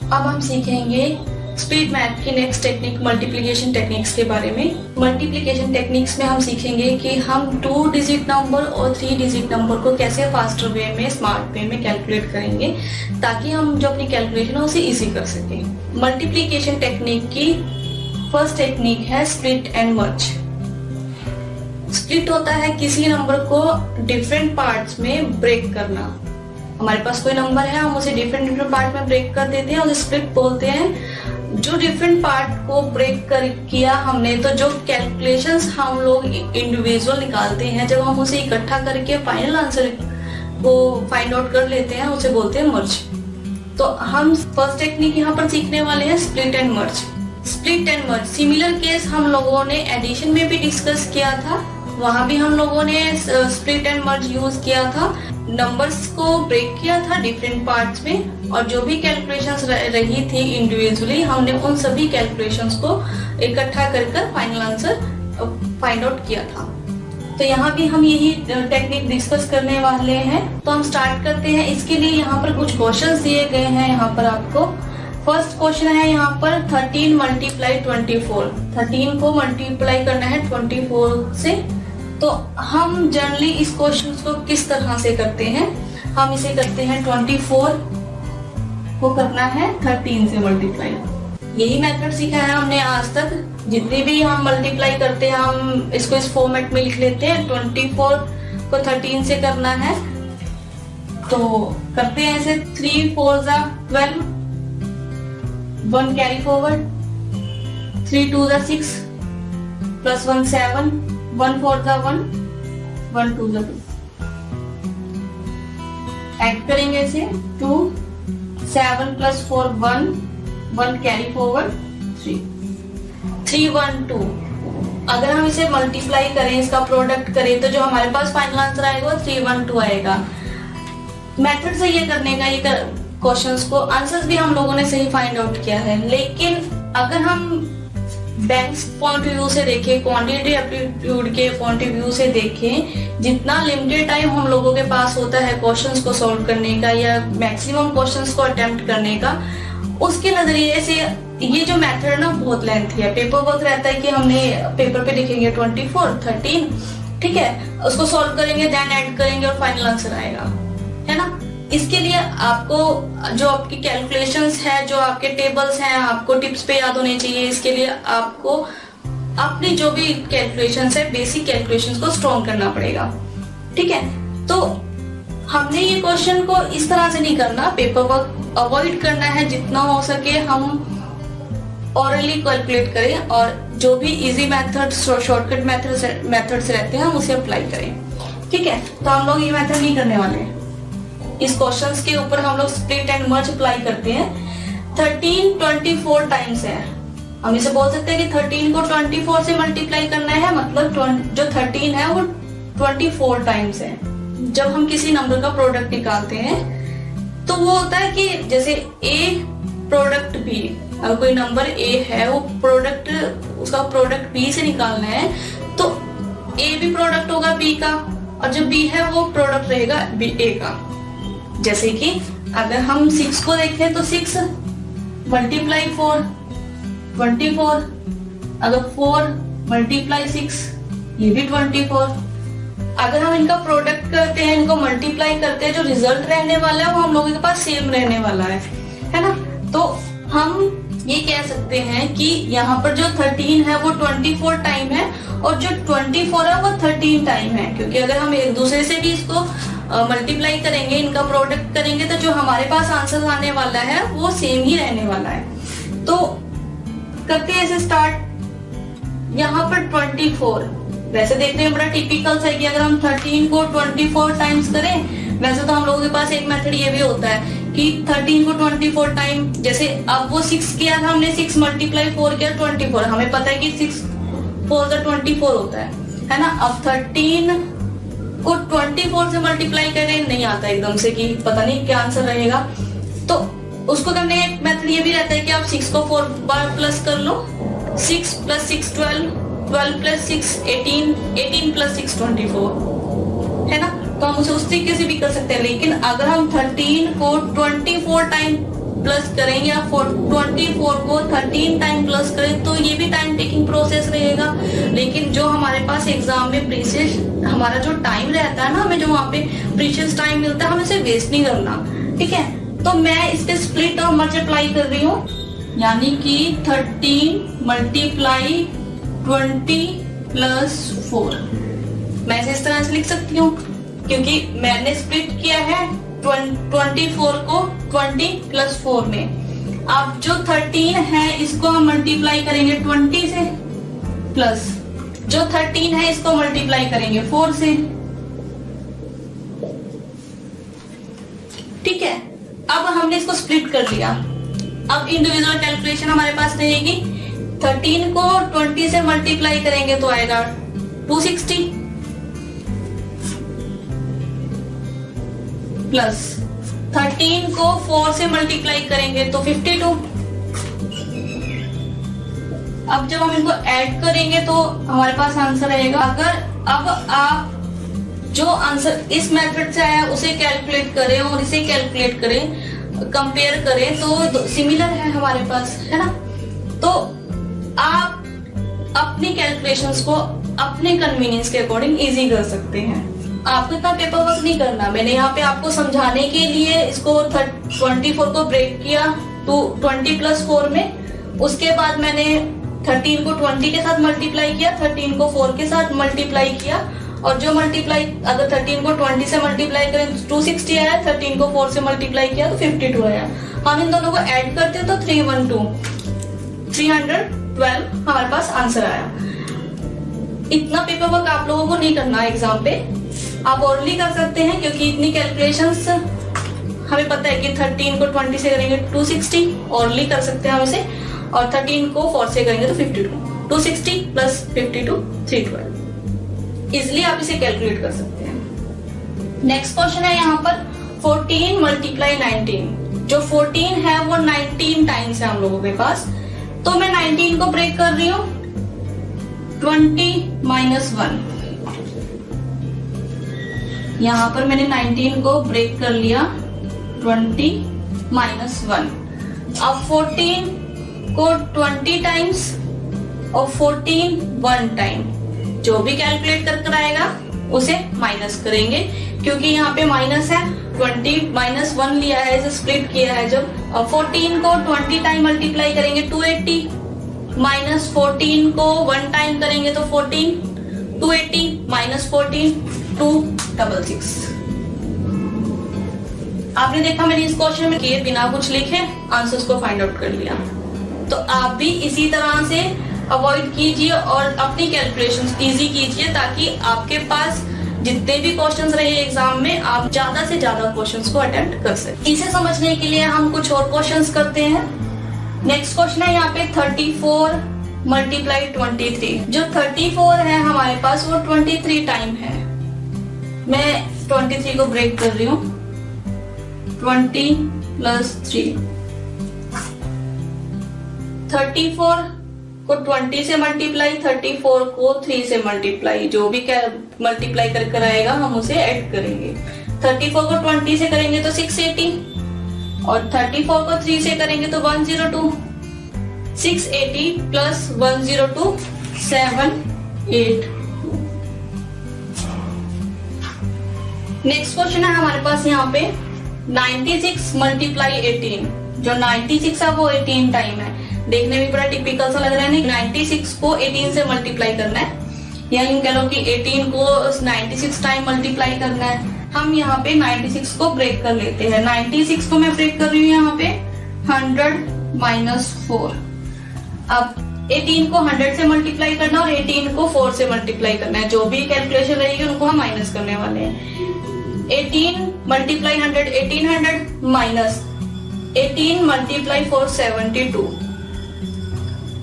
अब हम सीखेंगे स्पीड मैथ की नेक्स्ट टेक्निक मल्टीप्लिकेशन टेक्निक्स के बारे में। मल्टीप्लिकेशन टेक्निक्स में हम सीखेंगे कि हम 2 डिजिट नंबर और 3 डिजिट नंबर को कैसे फास्टर वे में, स्मार्ट वे में कैलकुलेट करेंगे ताकि हम जो अपनी कैलकुलेशन है उसे इजी कर सकें। मल्टीप्लिकेशन टेक्निक की फर्स्ट टेक्निक है स्प्लिट एंड मर्ज। स्प्लिट होता है किसी नंबर को डिफरेंट पार्ट्स में ब्रेक करना। हमारे पास कोई नंबर है, हम उसे डिफरेंट पार्ट में ब्रेक कर देते हैं, उसे स्प्लिट बोलते हैं। जो डिफरेंट पार्ट को ब्रेक कर किया हमने, तो जो कैलकुलेशंस हम लोग इंडिविजुअल निकालते हैं, जब हम उसे इकट्ठा करके फाइनल आंसर को फाइंड आउट कर लेते हैं, उसे बोलते हैं मर्ज। तो हम फर्स्ट टेक्निक यहाँ पर सीखने वाले हैं split and merge. Split and merge similar case हम लोगों ने एडिशन में भी डिस्कस किया था, वहां भी हम लोगों ने स्प्लिट एंड मर्ज यूज किया था। नंबर्स को ब्रेक किया था डिफरेंट पार्ट्स में और जो भी कैलकुलेशंस रही थी इंडिविजुअली, हमने उन सभी कैलकुलेशंस को इकट्ठा कर फाइनल आंसर फाइंड आउट किया था। तो यहाँ भी हम यही टेक्निक डिस्कस करने वाले हैं। तो हम स्टार्ट करते हैं। इसके लिए यहाँ पर कुछ क्वेश्चंस दिए गए हैं। यहाँ पर आपको फर्स्ट क्वेश्चन है यहाँ पर 13 मल्टीप्लाई 24। 13 को मल्टीप्लाई करना है 24 से। तो हम जनरली इस क्वेश्चन को किस तरह से करते हैं, हम इसे करते हैं 24 को करना है 13 से मल्टीप्लाई। यही मेथड सीखा है हमने आज तक। जितनी भी हम मल्टीप्लाई करते हैं हम इसको इस फॉर्मेट में लिख लेते हैं। 24 को 13 से करना है तो करते हैं ऐसे। 3 4 ज़ा 12, 1 कैरी फॉरवर्ड, 3 2 ज़ा 6 प्लस 1 7, 1 4 ज़ा 1, 1 2 ज़ा 2। ऐड करेंगे इसे 2 7 प्लस 4 1, 1 कैरी फॉरवर्ड 3, 3 1 2। अगर हम इसे मल्टीप्लाई करें, इसका प्रोडक्ट करें, तो जो हमारे पास फाइनल आंसर आएगा वो 3 1 2 आएगा। मेथड से ये करने का, ये क्वेश्चंस को आंसर्स भी हम लोगों ने सही फाइंड आउट किया है। लेकिन अगर हम बैंक्स पॉइंट व्यू से देखें, क्वांटिटी एप्टीट्यूड के पॉइंट व्यू से देखें, जितना लिमिटेड टाइम हम लोगों के पास होता है क्वेश्चंस को सॉल्व करने का या मैक्सिमम क्वेश्चंस को अटेम्प्ट करने का, उसके नजरिए से ये जो मेथड ना बहुत लेंथी है। पेपर वर्क रहता है कि हमने पेपर पे लिखेंगे 24 13, ठीक है, उसको सॉल्व करेंगे, देन ऐड करेंगे और फाइनल आंसर आएगा, है ना। इसके लिए आपको जो आपकी कैलकुलेशंस है, जो आपके टेबल्स हैं, आपको टिप्स पे याद होने चाहिए। इसके लिए आपको अपनी जो भी कैलकुलेशंस है, बेसिक कैलकुलेशंस को स्ट्रॉन्ग करना पड़ेगा, ठीक है। तो हमने ये क्वेश्चन को इस तरह से नहीं करना, पेपर वर्क अवॉइड करना है। जितना हो सके हम ऑरली कैलकुलेट करें और जो भी इजी मेथड, शॉर्टकट मेथड्स रहते हैं हम उसे अप्लाई करें, ठीक है। तो हम लोग ये मेथड नहीं करने वाले हैं। इस क्वेश्चंस के ऊपर हम लोग स्प्लिट एंड मर्ज अप्लाई करते हैं। 13 24 टाइम्स है। हम इसे बोल सकते हैं कि 13 को 24 से मल्टीप्लाई करना है, मतलब जो 13 है वो 24 टाइम्स है। जब हम किसी नंबर का प्रोडक्ट निकालते हैं तो वो होता है कि जैसे A प्रोडक्ट B, अगर कोई नंबर A है, वो प्रोडक्ट, उसका प्रोडक्ट B से निकालना है, तो A भी प्रोडक्ट होगा B का और जो B है वो प्रोडक्ट रहेगा A का। जैसे कि अगर हम 6 को देखें तो 6 मल्टीप्लाई 4 24, अगर 4 मल्टीप्लाई 6 ये भी 24। अगर हम इनका प्रोडक्ट करते हैं, इनको मल्टीप्लाई करते हैं, जो रिजल्ट रहने वाला है वो हम लोगों के पास सेम रहने वाला है ना। तो हम ये कह सकते हैं कि यहाँ पर जो 13 है वो 24 टाइम है और जो 24 है वो 13 टाइम है, क्योंकि अगर हम एक दूसरे से भी इसको मल्टीप्लाई करेंगे, इनका प्रोडक्ट करेंगे, तो जो हमारे पास आंसर आने वाला है वो सेम ही रहने वाला है। तो करते हैं ऐसे स्टार्ट। यहाँ पर 24 वैसे देखने में बड़ा टिपिकल है कि अगर हम 13 को 24 टाइम्स करें, वैसे तो हम लोगों के पास एक मेथड ये भी होता है कि 13 को 24 टाइम, जैसे अब वो 6 किया था हमने, 6 मल्टीप्लाई 4 किया 24, हमें पता है कि 6 4 24 होता है ना। अब 13 को 24 से मल्टीप्लाई करें, नहीं आता एकदम से कि पता नहीं क्या आंसर रहेगा। तो उसको करने का मेथड ये भी रहता है कि आप 6 को 4 बार प्लस कर लो। 6 प्लस 6 12, 12 प्लस 6 18, 18 प्लस 6 24, है ना। तो हम उसे उस तरीके से भी कर सकते हैं। लेकिन अगर हम 13 को 24 टाइम प्लस करें या 24 को 13 टाइम प्लस करें तो ये भी टाइम टेकिंग प्रोसेस रहेगा। लेकिन जो हमारे पास एग्जाम में प्रीशियस हमारा जो टाइम रहता है ना, हमें जो वहाँ पे प्रीशियस टाइम मिलता है, हमें इसे वेस्ट नहीं करना, ठीक है। तो मैं इसके स्प्लिट और मल्टीप्लाई कर रही हूँ, यानी कि 13 मल्टीप्लाई 20 प्लस 4। मैं इसे इस तरह से लिख सकती हूँ क्योंकि मैंने स्प्लिट किया है 24 को 20 प्लस 4 में। अब जो 13 है इसको हम मल्टीप्लाई करेंगे 20 से, प्लस जो 13 है इसको मल्टीप्लाई करेंगे 4 से, ठीक है। अब हमने इसको स्प्लिट कर लिया। अब इंडिविजुअल कैलकुलेशन हमारे पास रहेगी। 13 को 20 से मल्टीप्लाई करेंगे तो आएगा 260 प्लस 13 को 4 से मल्टीप्लाई करेंगे तो 52। अब जब हम इनको ऐड करेंगे तो हमारे पास आंसर आएगा। अगर अब आप जो आंसर इस मेथड से आया उसे कैलकुलेट करें और इसे कैलकुलेट करें, कंपेयर करें तो सिमिलर है हमारे पास, है ना। तो आप अपनी कैलकुलेशंस को अपने कन्वीनियंस के अकॉर्डिंग इजी कर सकते हैं। आपको इतना पेपर वर्क नहीं करना। मैंने यहाँ पे आपको समझाने के लिए इसको 24 को ब्रेक किया तो 20 प्लस 4 में। उसके बाद मैंने 13 को 20 के साथ मल्टीप्लाई किया, 13 को 4 के साथ मल्टीप्लाई किया, और जो मल्टीप्लाई अगर 13 को 20 से मल्टीप्लाई करें तो 260 आया, 13 को 4 से मल्टीप्लाई किया तो 52 आया। हम इन दोनों को ऐड करते हैं तो 312 हमारे पास आंसर आया। इतना पेपर वर्क आप लोगों को नहीं करना एग्जाम पे, आप ओरली कर सकते हैं क्योंकि इतनी कैलकुलेशंस हमें पता है कि 13 को 20 से करेंगे 260, ओरली कर सकते हैं हम इसे, और 13 को 4 से करेंगे तो 52। 260 प्लस 52 312। इसलिए आप इसे कैलकुलेट कर सकते हैं। नेक्स्ट क्वेश्चन है यहाँ पर 14 मल्टीप्लाई 19। जो 14 है वो 19 टाइम्स है हम लोगों के पास, तो मैं 19 को ब्रेक कर रही हूँ 20 माइनस 1। यहाँ पर मैंने 19 को ब्रेक कर लिया 20 माइनस 1। अब 14 को 20 टाइम्स और 14 1 टाइम, जो भी कैलकुलेट कर आएगा उसे माइनस करेंगे क्योंकि यहाँ पे माइनस है। 20 माइनस 1 लिया है, इसे स्प्लिट किया है जब। अब 14 को 20 टाइम मल्टीप्लाई करेंगे 280, माइनस 14 को 1 टाइम करेंगे तो 14, 280 माइनस 14 266। आपने देखा मैंने इस क्वेश्चन में किए बिना कुछ लिखे आंसर्स को फाइंड आउट कर लिया। तो आप भी इसी तरह से अवॉइड कीजिए और अपनी कैलकुलेशंस इजी कीजिए ताकि आपके पास जितने भी क्वेश्चंस रहे एग्जाम में आप ज्यादा से ज्यादा क्वेश्चंस को अटेम्प्ट कर सकें। इसे समझने के लिए हम कुछ और क्वेश्चंस करते हैं। नेक्स्ट क्वेश्चन है यहाँ पे 34 मल्टीप्लाई 23। जो 34 है हमारे पास वो 23 टाइम है। मैं 23 को ब्रेक कर रही हूँ 20 प्लस 3। 34 को 20 से मल्टीप्लाई, 34 को 3 से मल्टीप्लाई, जो भी मल्टीप्लाई कर आएगा हम उसे ऐड करेंगे। 34 को 20 से करेंगे तो 680 और 34 को 3 से करेंगे तो 102। 680 प्लस 102 782। नेक्स्ट क्वेश्चन है हमारे पास यहाँ पे 96 मल्टीप्लाई 18। जो 96 है वो 18 टाइम है। देखने में बड़ा टिपिकल सा लग रहा है नहीं, 96 को 18 से मल्टीप्लाई करना है, या यूं कह लो कि 18 को 96 टाइम मल्टीप्लाई करना है। हम यहाँ पे 96 को ब्रेक कर लेते हैं। 96 को मैं ब्रेक कर रही हूँ यहाँ पे 100 माइनस 4। अब 18 को 100 से मल्टीप्लाई करना और 18 को 4 से मल्टीप्लाई करना है। जो भी कैलकुलेशन रहेगी उनको हम माइनस करने वाले हैं। 18 मल्टीप्लाई 100 1800 माइनस 18 मल्टीप्लाई 4 72।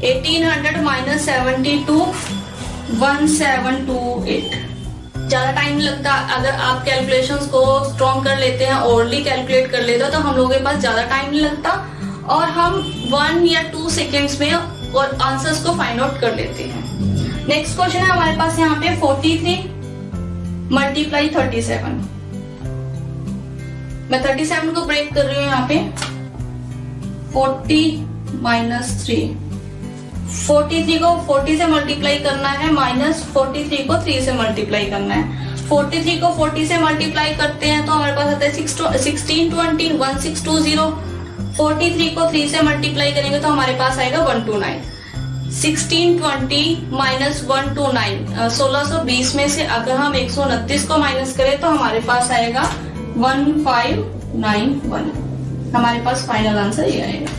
1800 माइनस 72 1728। ज्यादा टाइम लगता। अगर आप कैलकुलेशंस को स्ट्रॉन्ग कर लेते हैं, ओरली कैलकुलेट कर लेते हो तो हम लोगों के पास ज्यादा टाइम नहीं लगता और हम 1 या 2 सेकेंड्स में और आंसर्स को फाइंड आउट कर लेते हैं। नेक्स्ट क्वेश्चन है हमारे पास यहाँ पे 43 मल्टीप्लाई 37। मैं 37 को ब्रेक कर रही हूँ यहाँ पे 40 माइनस 3, 43 को 40 से मल्टीप्लाई करना है, माइनस 43 को 3 से मल्टीप्लाई करना है। 43 को 40 से मल्टीप्लाई करते हैं तो हमारे पास आता है 1620, 1620। 43 को 3 से मल्टीप्लाई करेंगे तो हमारे पास आएगा 129। 1620 माइनस 129, 1620 में से अगर हम 129 को माइनस करें तो हमारे पास आएगा 1591। हमारे पास फाइनल आंसर ये आएगा।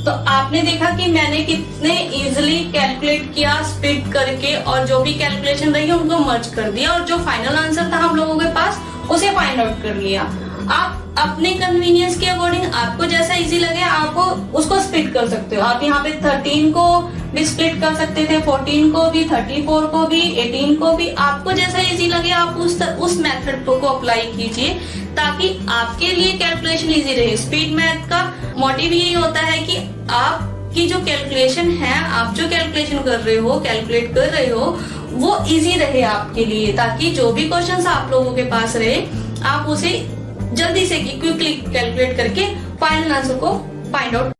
तो आपने देखा कि मैंने कितने इजीली कैलकुलेट किया स्प्लिट करके, और जो भी कैलकुलेशन रही उनको मर्ज कर दिया, और जो फाइनल आंसर था हम लोगों के पास उसे फाइंड आउट कर लिया। आप अपने कन्वीनियंस के अकॉर्डिंग आपको जैसा इजी लगे आप उसको स्प्लिट कर सकते हो। आप यहाँ पे 13 को भी स्प्लिट कर सकते थे, 14 को भी, 34 को भी, 18 को भी, आपको जैसा इजी लगे आप उस मेथड को अप्लाई कीजिए ताकि आपके लिए कैलकुलेशन इजी रहे। स्पीड मैथ का मोटिव यही होता है कि आपकी जो कैलकुलेशन है, आप जो कैलकुलेशन कर रहे हो, कैलकुलेट कर रहे हो, वो इजी रहे आपके लिए, ताकि जो भी क्वेश्चंस आप लोगों के पास रहे आप उसे जल्दी से क्विकली कैलकुलेट करके फाइनल आंसर को फाइंड आउट